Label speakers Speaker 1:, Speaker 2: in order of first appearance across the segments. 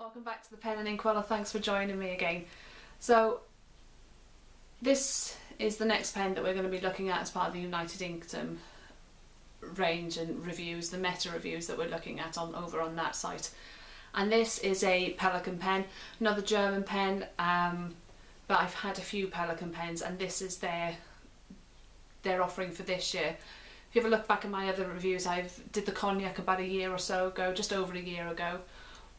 Speaker 1: Welcome back to the Pen and Ink Weller. Thanks for joining me again. So this is the next pen that we're going to be looking at as part of the United Inkdom range and reviews, the meta reviews that we're looking at over on that site. And this is a Pelikan pen, another German pen, but I've had a few Pelikan pens and this is their offering for this year. If you ever look back at my other reviews, I did the Cognac about a year or so ago, just over a year ago,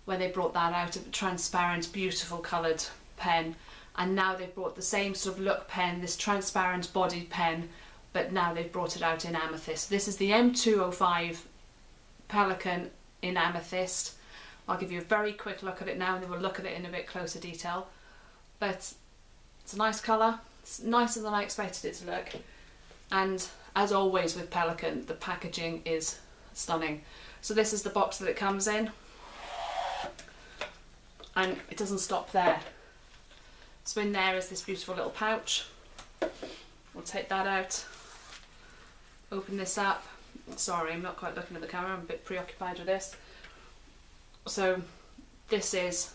Speaker 1: when they brought that out, a transparent, beautiful coloured pen. And now they've brought the same sort of look pen, this transparent bodied pen, but now they've brought it out in Amethyst. This is the M205 Pelikan in Amethyst. I'll give you a very quick look at it now and then we'll look at it in a bit closer detail. But it's a nice colour, it's nicer than I expected it to look. And as always with Pelikan, the packaging is stunning. So this is the box that it comes in. And it doesn't stop there. So in there is this beautiful little pouch. We'll take that out, open this up. Sorry, I'm not quite looking at the camera, I'm a bit preoccupied with this. So this is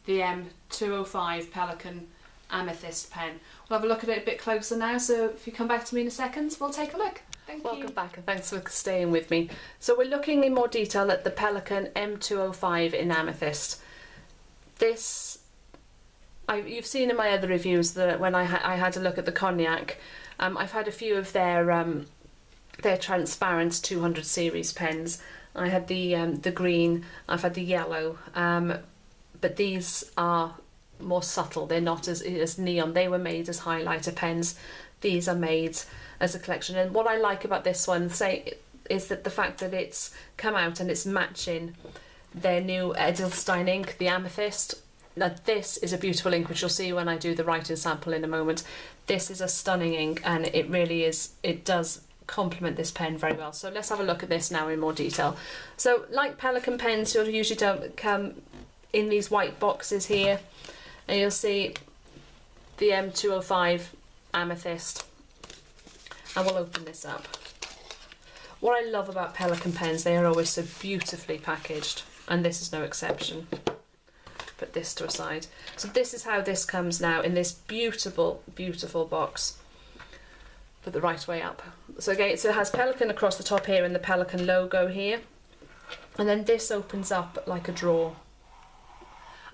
Speaker 1: the M205 Pelikan Amethyst pen. We'll have a look at it a bit closer now, so if you come back to me in a second, we'll take a look. Welcome back and thanks for staying with me. So we're looking in more detail at the Pelikan M205 in Amethyst. This, you've seen in my other reviews that when I had a look at the Cognac, I've had a few of their transparent 200 series pens. I had the green, I've had the yellow, but these are more subtle. They're not as neon. They were made as highlighter pens. These are made as a collection. And what I like about this one, is that the fact that it's come out and it's matching their new Edelstein ink, the Amethyst. Now this is a beautiful ink, which you'll see when I do the writing sample in a moment. This is a stunning ink and it really is, it does complement this pen very well. So let's have a look at this now in more detail. So like Pelikan pens, you'll usually don't come in these white boxes here, and you'll see the M205 Amethyst, and we'll open this up. What I love about Pelikan pens, they are always so beautifully packaged, and this is no exception. Put this to a side. So this is how this comes now in this beautiful, beautiful box. Put the right way up. So again, so it has Pelikan across the top here and the Pelikan logo here. And then this opens up like a drawer.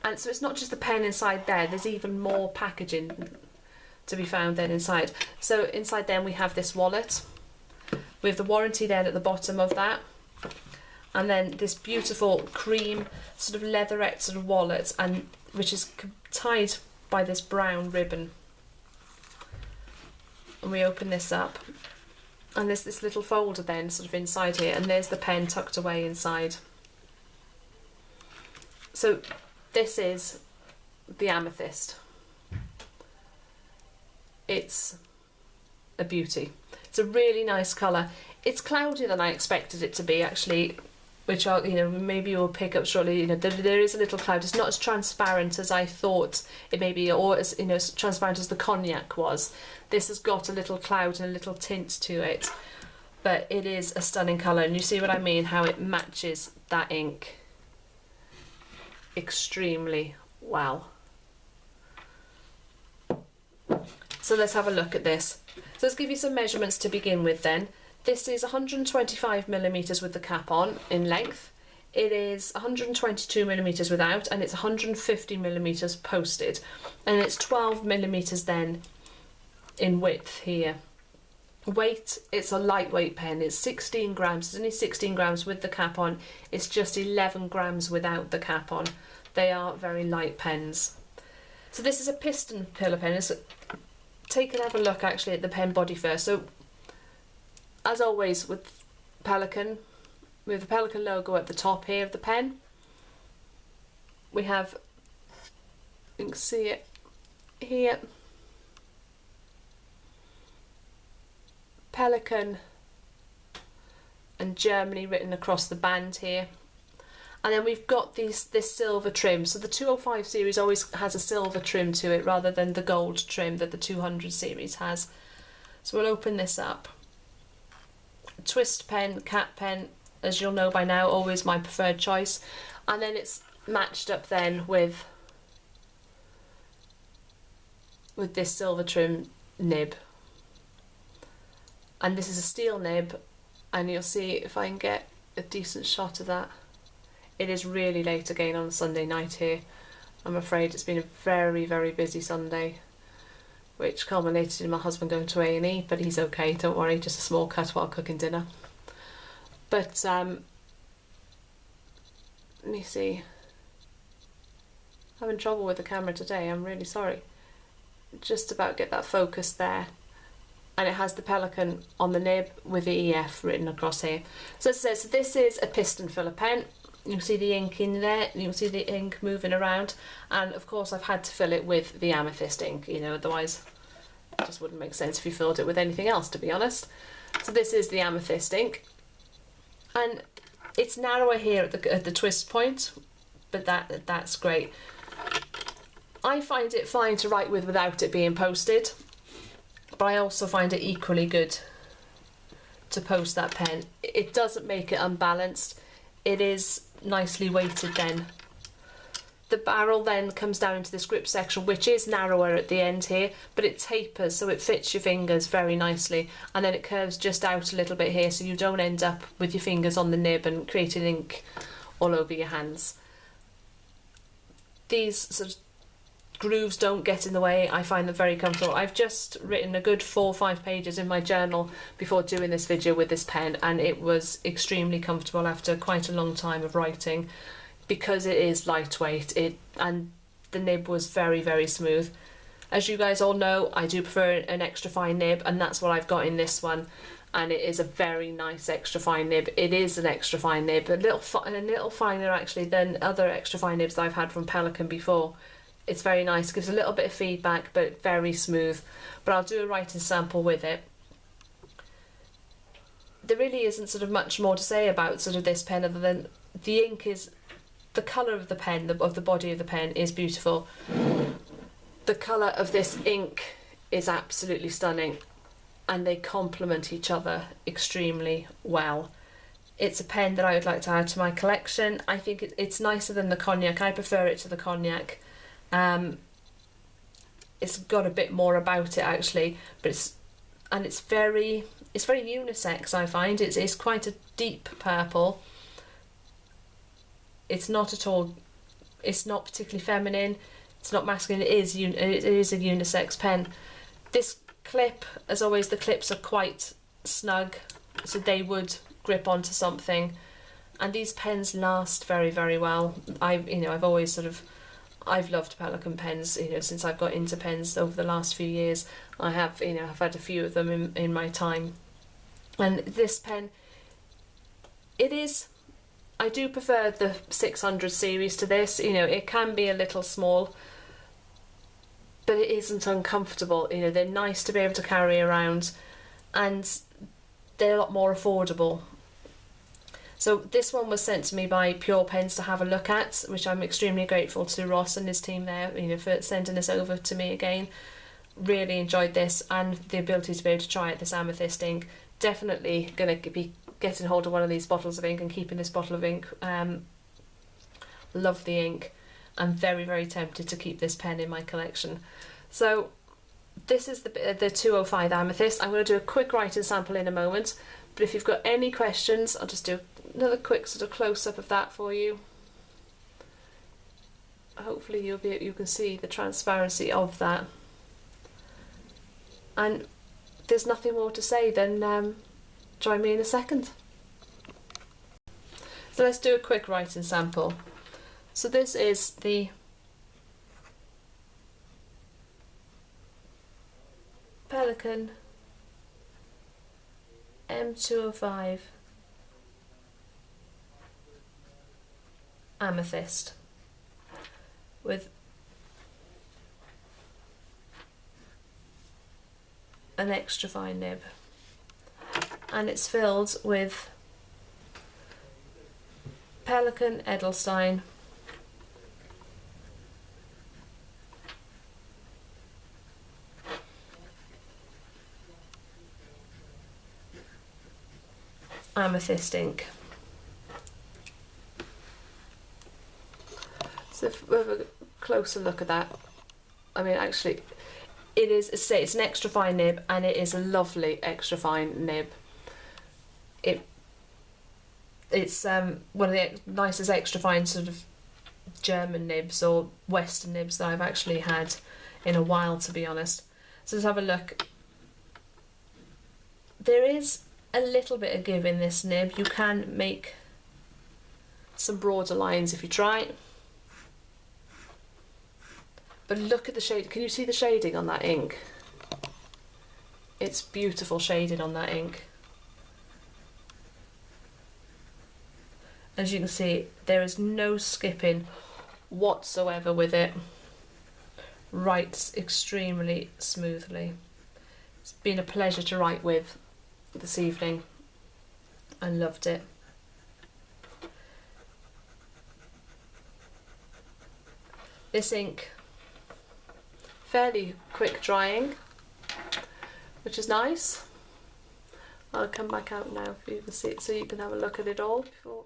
Speaker 1: And so it's not just the pen inside there, there's even more packaging to be found then inside. So inside then we have this wallet with the warranty then at the bottom of that. And then this beautiful cream sort of leatherette sort of wallet, and which is tied by this brown ribbon. And we open this up and there's this little folder then sort of inside here, and there's the pen tucked away inside. So this is the Amethyst. It's a beauty. It's a really nice colour. It's cloudier than I expected it to be actually, which I'll, maybe you'll pick up shortly. There is a little cloud. It's not as transparent as I thought it may be, or as as transparent as the Cognac was. This has got a little cloud and a little tint to it, but it is a stunning colour, and you see what I mean, how it matches that ink extremely well. So let's have a look at this. So let's give you some measurements to begin with then. This is 125mm with the cap on in length. It is 122mm without, and it's 150mm posted. And it's 12mm then in width here. Weight, it's a lightweight pen. It's 16 grams. It's only 16 grams with the cap on. It's just 11 grams without the cap on. They are very light pens. So this is a piston pillar pen. Take and have a look actually at the pen body first. So as always with Pelikan, with the Pelikan logo at the top here of the pen, we have, you can see it here, Pelikan and Germany written across the band here. And then we've got this silver trim. So the 205 series always has a silver trim to it rather than the gold trim that the 200 series has. So we'll open this up. Twist pen, cat pen, as you'll know by now, always my preferred choice. And then it's matched up then with this silver trim nib, and this is a steel nib, and you'll see if I can get a decent shot of that. It is really late again on a Sunday night here. I'm afraid it's been a very, very busy Sunday, which culminated in my husband going to A&E, but he's okay, don't worry, just a small cut while cooking dinner. But let me see, I'm having trouble with the camera today, I'm really sorry. Just about get that focus there, and it has the Pelikan on the nib with the EF written across here. So it says this is a piston filler pen. You'll see the ink in there, you'll see the ink moving around, and of course I've had to fill it with the Amethyst ink, you know, otherwise it just wouldn't make sense if you filled it with anything else, to be honest. So this is the Amethyst ink, and it's narrower here at the twist point, but that's great. I find it fine to write with without it being posted, but I also find it equally good to post that pen. It doesn't make it unbalanced. It is nicely weighted then. The barrel then comes down into this grip section, which is narrower at the end here, but it tapers so it fits your fingers very nicely, and then it curves just out a little bit here so you don't end up with your fingers on the nib and creating ink all over your hands. These sort of grooves don't get in the way. I find them very comfortable. I've just written a good 4 or 5 pages in my journal before doing this video with this pen, and it was extremely comfortable after quite a long time of writing, because it is lightweight, and the nib was very, very smooth. As you guys all know, I do prefer an extra fine nib, and that's what I've got in this one, and it is a very nice extra fine nib. It is an extra fine nib, a little finer actually than other extra fine nibs I've had from Pelikan before. It's very nice, gives a little bit of feedback, but very smooth. But I'll do a writing sample with it. There really isn't sort of much more to say about sort of this pen, other than the ink is, the colour of the pen, of the body of the pen is beautiful. The colour of this ink is absolutely stunning, and they complement each other extremely well. It's a pen that I would like to add to my collection. I think it's nicer than the Cognac. I prefer it to the Cognac. It's got a bit more about it actually, but it's very unisex. I find it's quite a deep purple. It's not at all, it's not particularly feminine, it's not masculine. It is a unisex pen. This clip, as always, the clips are quite snug, so they would grip onto something, and these pens last very, very well. I've always I've loved Pelikan pens, since I've got into pens over the last few years. I've had a few of them in my time. And this pen, I do prefer the 600 series to this. It can be a little small, but it isn't uncomfortable. They're nice to be able to carry around, and they're a lot more affordable. So this one was sent to me by Pure Pens to have a look at, which I'm extremely grateful to Ross and his team there, for sending this over to me again. Really enjoyed this, and the ability to be able to try out this Amethyst ink. Definitely going to be getting hold of one of these bottles of ink and keeping this bottle of ink. Love the ink. I'm very, very tempted to keep this pen in my collection. So this is the 205 Amethyst. I'm going to do a quick writing sample in a moment, but if you've got any questions, I'll just do another quick sort of close-up of that for you. Hopefully you can see the transparency of that. And there's nothing more to say than join me in a second. So let's do a quick writing sample. So this is the Pelikan M205 Amethyst with an extra fine nib, and it's filled with Pelikan Edelstein Amethyst ink. So if we have a closer look at that, I mean, actually, it is, it's an extra fine nib, and it is a lovely extra fine nib. It's one of the nicest extra fine sort of German nibs or Western nibs that I've actually had in a while, to be honest. So let's have a look. There is a little bit of give in this nib. You can make some broader lines if you try. But look at the shade. Can you see the shading on that ink? It's beautiful shaded on that ink. As you can see, there is no skipping whatsoever with it. Writes extremely smoothly. It's been a pleasure to write with this evening. I loved it. This ink, fairly quick drying, which is nice. I'll come back out now for you to see it, so you can have a look at it all before.